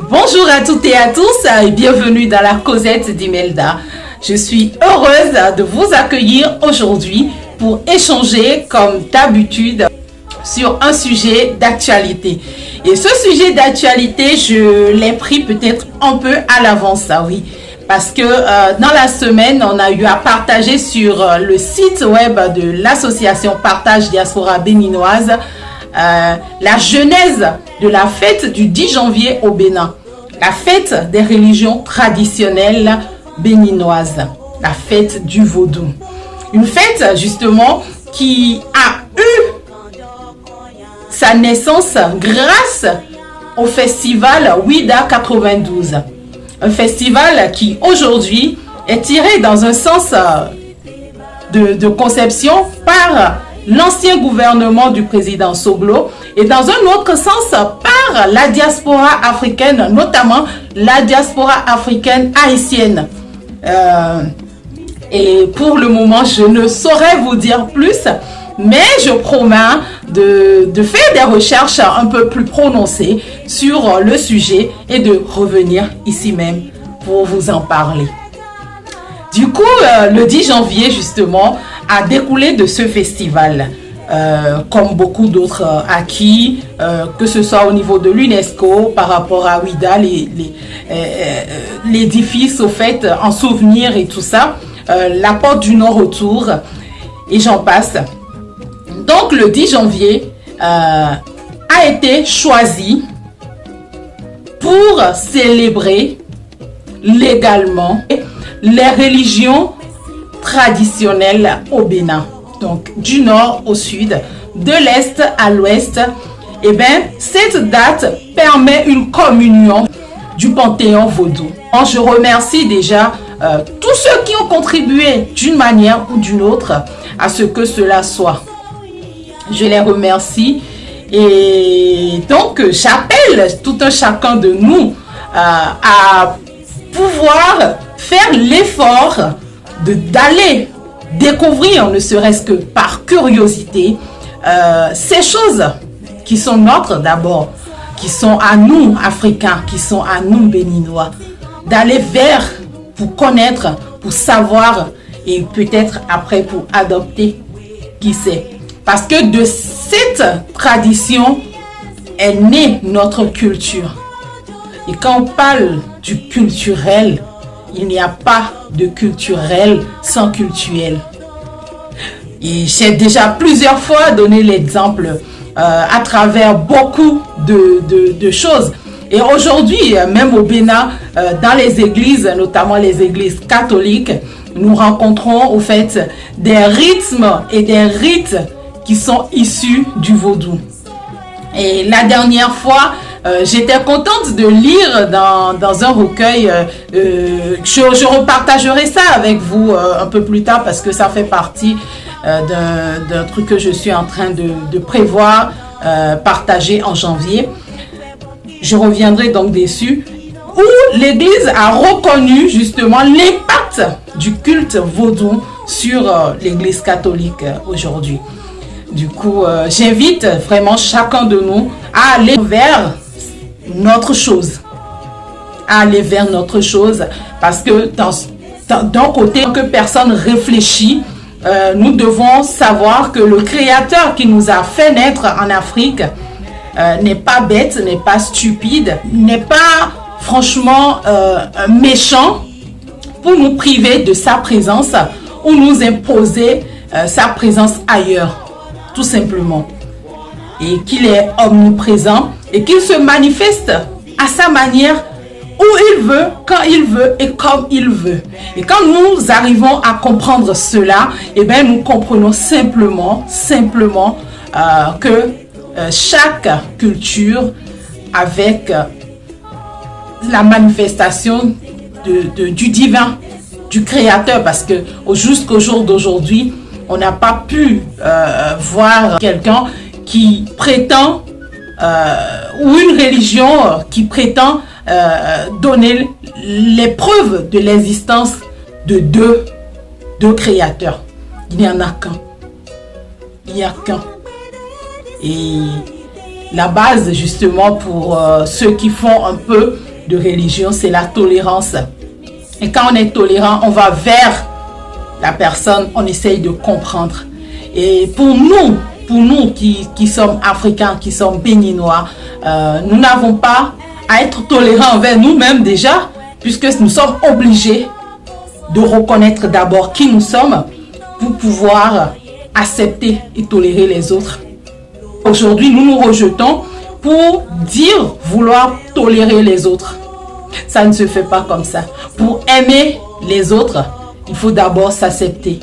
Bonjour à toutes et à tous et bienvenue dans la Causette d'Imelda. Je suis heureuse de vous accueillir aujourd'hui pour échanger comme d'habitude sur un sujet d'actualité. Et ce sujet d'actualité, je l'ai pris peut-être un peu à l'avance, oui. Parce que dans la semaine, on a eu à partager sur le site web de l'association Partage Diaspora Béninoise la genèse de la fête du 10 janvier au Bénin. La fête des religions traditionnelles béninoises. La fête du vaudou. Une fête justement qui a eu sa naissance grâce au festival Ouida 92. Un festival qui aujourd'hui est tiré dans un sens de conception par l'ancien gouvernement du président Soglo et dans un autre sens par la diaspora africaine, notamment la diaspora africaine haïtienne. Et pour le moment, je ne saurais vous dire plus, mais je promets de faire des recherches un peu plus prononcées sur le sujet et de revenir ici même pour vous en parler. Du coup, le 10 janvier, justement, a découlé de ce festival, comme beaucoup d'autres acquis, que ce soit au niveau de l'UNESCO, par rapport à Ouida, l'édifice, au fait, en souvenir et tout ça, la porte du Nord autour, et j'en passe. Donc, le 10 janvier a été choisi pour célébrer légalement les religions traditionnelles au Bénin. Donc, du nord au sud, de l'est à l'ouest. Et bien, cette date permet une communion du panthéon vaudou. Je remercie déjà tous ceux qui ont contribué d'une manière ou d'une autre à ce que cela soit. Je les remercie et donc j'appelle tout un chacun de nous à pouvoir faire l'effort d'aller découvrir, ne serait-ce que par curiosité, ces choses qui sont nôtres d'abord, qui sont à nous Africains, qui sont à nous Béninois, d'aller vers, pour connaître, pour savoir et peut-être après pour adopter, qui sait. Parce que de cette tradition est née notre culture. Et quand on parle du culturel, il n'y a pas de culturel sans cultuel. Et j'ai déjà plusieurs fois donné l'exemple à travers beaucoup de choses. Et aujourd'hui, même au Bénin, dans les églises, notamment les églises catholiques, nous rencontrons au fait des rythmes et des rites qui sont issus du vaudou. Et la dernière fois, j'étais contente de lire dans un recueil, je repartagerai ça avec vous un peu plus tard parce que ça fait partie d'un truc que je suis en train de prévoir, partager en janvier. Je reviendrai donc dessus, où l'Église a reconnu justement l'impact du culte vaudou sur l'Église catholique aujourd'hui. Du coup, j'invite vraiment chacun de nous à aller vers notre chose. À aller vers notre chose. Parce que d'un côté, que personne réfléchit, nous devons savoir que le Créateur qui nous a fait naître en Afrique n'est pas bête, n'est pas stupide, n'est pas franchement méchant pour nous priver de sa présence ou nous imposer sa présence ailleurs. Tout simplement. Et qu'il est omniprésent et qu'il se manifeste à sa manière où il veut, quand il veut et comme il veut. Et quand nous arrivons à comprendre cela, eh bien, nous comprenons simplement que chaque culture avec la manifestation du divin, du créateur, parce que jusqu'au jour d'aujourd'hui, on n'a pas pu voir quelqu'un qui prétend, ou une religion qui prétend donner les preuves de l'existence de deux créateurs. Il n'y en a qu'un. Il n'y a qu'un. Et la base justement pour ceux qui font un peu de religion, c'est la tolérance. Et quand on est tolérant, on va vers la personne, on essaye de comprendre. Et pour nous qui sommes africains, qui sommes béninois, nous n'avons pas à être tolérants envers nous-mêmes déjà, puisque nous sommes obligés de reconnaître d'abord qui nous sommes pour pouvoir accepter et tolérer les autres. Aujourd'hui, nous nous rejetons pour dire vouloir tolérer les autres. Ça ne se fait pas comme ça. Pour aimer les autres, il faut d'abord s'accepter.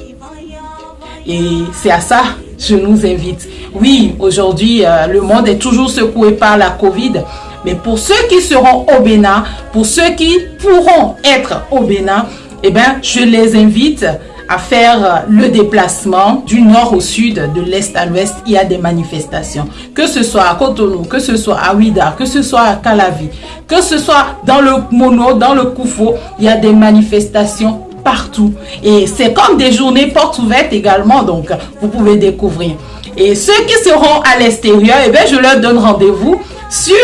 Et c'est à ça que je nous invite. Oui, aujourd'hui, le monde est toujours secoué par la Covid. Mais pour ceux qui seront au Bénin, pour ceux qui pourront être au Bénin, eh bien, je les invite à faire le déplacement du nord au sud, de l'est à l'ouest. Il y a des manifestations. Que ce soit à Cotonou, que ce soit à Ouidah, que ce soit à Calavi, que ce soit dans le Mono, dans le Koufo, il y a des manifestations partout. Et c'est comme des journées portes ouvertes également, donc vous pouvez découvrir. Et ceux qui seront à l'extérieur, eh bien, je leur donne rendez-vous sur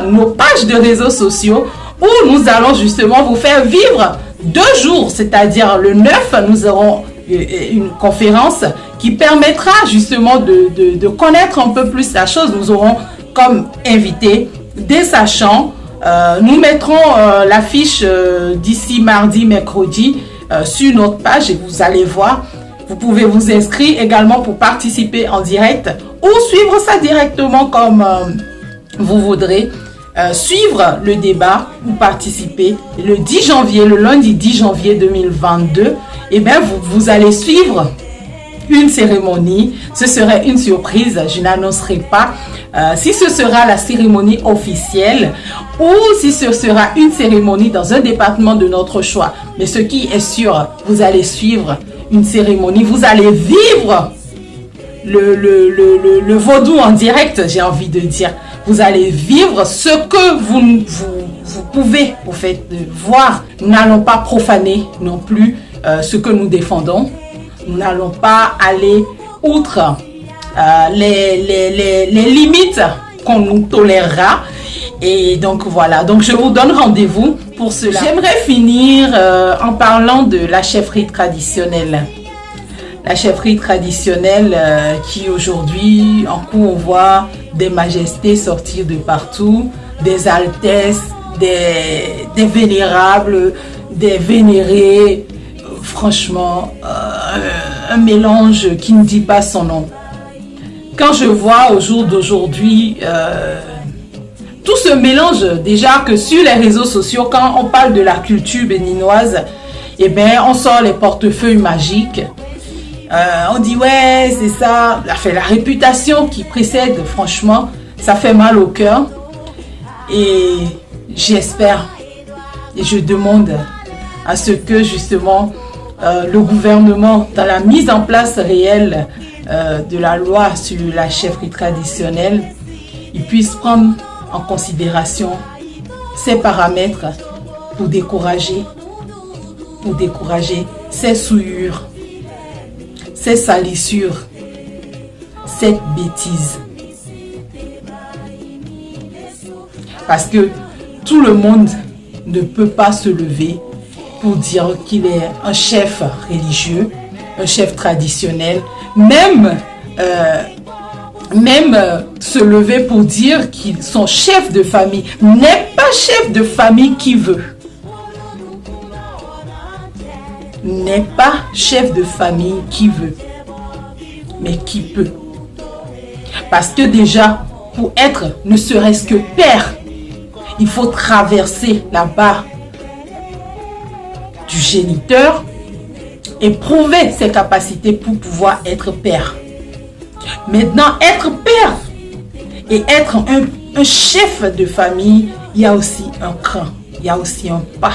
nos pages de réseaux sociaux où nous allons justement vous faire vivre 2 jours, c'est-à-dire le 9, nous aurons une conférence qui permettra justement de connaître un peu plus la chose. Nous aurons comme invité des sachants. Nous mettrons l'affiche d'ici mardi, mercredi sur notre page et vous allez voir. Vous pouvez vous inscrire également pour participer en direct ou suivre ça directement comme vous voudrez. Suivre le débat ou participer le 10 janvier, le lundi 10 janvier 2022, et bien vous allez suivre une cérémonie. Ce serait une surprise, je n'annoncerai pas si ce sera la cérémonie officielle ou si ce sera une cérémonie dans un département de notre choix. Mais ce qui est sûr, vous allez suivre une cérémonie, vous allez vivre le vaudou en direct, j'ai envie de dire. Vous allez vivre ce que vous pouvez au fait voir. Nous n'allons pas profaner non plus ce que nous défendons. Nous n'allons pas aller outre les limites qu'on nous tolérera. Et donc voilà, donc je vous donne rendez-vous pour cela. J'aimerais finir en parlant de la chefferie traditionnelle. La chefferie traditionnelle qui aujourd'hui, en coup, on voit des majestés sortir de partout, des altesses, des vénérables, des vénérés. Franchement, un mélange qui ne dit pas son nom. Quand je vois au jour d'aujourd'hui tout ce mélange, déjà que sur les réseaux sociaux, quand on parle de la culture béninoise, eh bien, on sort les portefeuilles magiques. On dit ouais c'est ça, la réputation qui précède, franchement ça fait mal au cœur. Et j'espère et je demande à ce que justement le gouvernement, dans la mise en place réelle de la loi sur la chefferie traditionnelle, il puisse prendre en considération ces paramètres pour décourager ces souillures, ces salissures, cette bêtise. Parce que tout le monde ne peut pas se lever pour dire qu'il est un chef religieux, un chef traditionnel, même se lever pour dire qu'ils sont chefs de famille. N'est pas chef de famille qui veut. N'est pas chef de famille qui veut, mais qui peut. Parce que déjà, pour être ne serait-ce que père, il faut traverser la barre du géniteur et prouver ses capacités pour pouvoir être père. Maintenant, être père et être un chef de famille, il y a aussi un cran, il y a aussi un pas.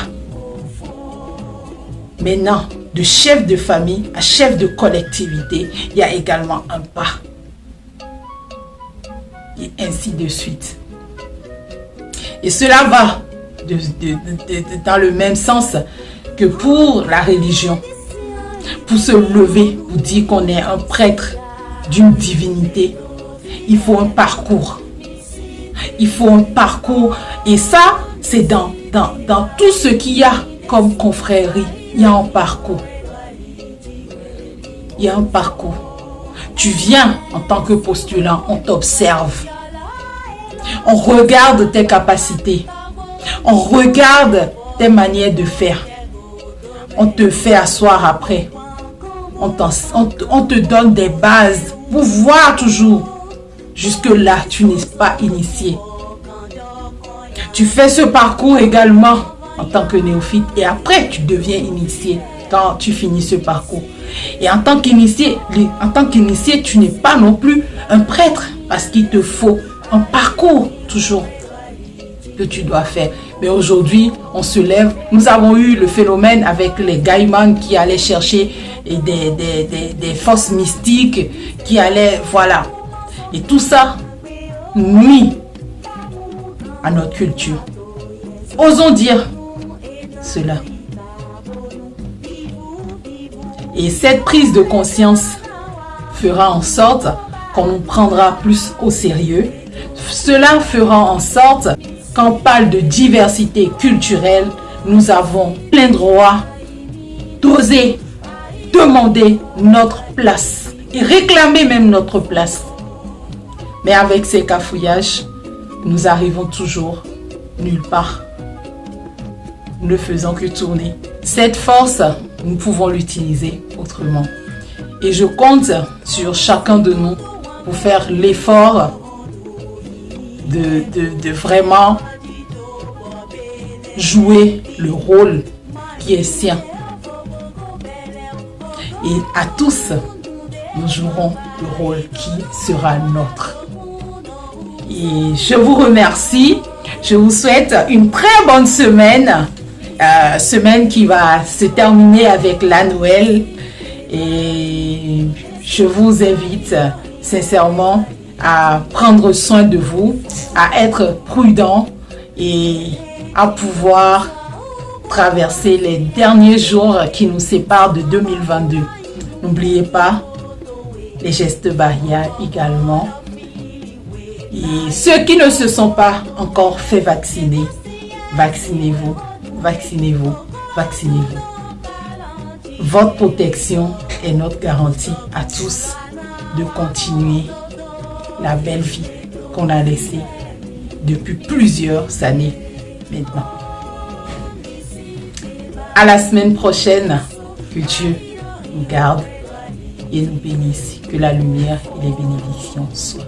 Maintenant, de chef de famille à chef de collectivité, il y a également un pas. Et ainsi de suite. Et cela va dans le même sens que pour la religion. Pour se lever, pour dire qu'on est un prêtre d'une divinité, il faut un parcours. Il faut un parcours. Et ça, c'est dans tout ce qu'il y a comme confrérie. Il y a un parcours. Il y a un parcours. Tu viens en tant que postulant, on t'observe. On regarde tes capacités. On regarde tes manières de faire. On te fait asseoir après. On te donne des bases pour voir toujours. Jusque-là, tu n'es pas initié. Tu fais ce parcours également en tant que néophyte et après, tu deviens initié quand tu finis ce parcours. Et en tant qu'initié, tu n'es pas non plus un prêtre parce qu'il te faut un parcours toujours que tu dois faire. Mais aujourd'hui, on se lève. Nous avons eu le phénomène avec les gaïmans qui allaient chercher des forces mystiques, qui allaient, voilà. Et tout ça nuit à notre culture. Osons dire cela. Et cette prise de conscience fera en sorte qu'on nous prendra plus au sérieux. Cela fera en sorte quand on parle de diversité culturelle, nous avons plein droit d'oser demander notre place et réclamer même notre place. Mais avec ces cafouillages, nous arrivons toujours nulle part. Nous ne faisons que tourner. Cette force, nous pouvons l'utiliser autrement. Et je compte sur chacun de nous pour faire l'effort de vraiment jouer le rôle qui est sien. Et à tous, nous jouerons le rôle qui sera nôtre. Et je vous remercie. Je vous souhaite une très bonne semaine. Semaine qui va se terminer avec la Noël. Et je vous invite sincèrement à prendre soin de vous, à être prudent et à pouvoir traverser les derniers jours qui nous séparent de 2022. N'oubliez pas les gestes barrières également. Et ceux qui ne se sont pas encore fait vacciner, vaccinez-vous, vaccinez-vous, vaccinez-vous. Votre protection est notre garantie à tous de continuer la belle vie qu'on a laissée depuis plusieurs années maintenant. À la semaine prochaine, que Dieu nous garde et nous bénisse, que la lumière et les bénédictions soient.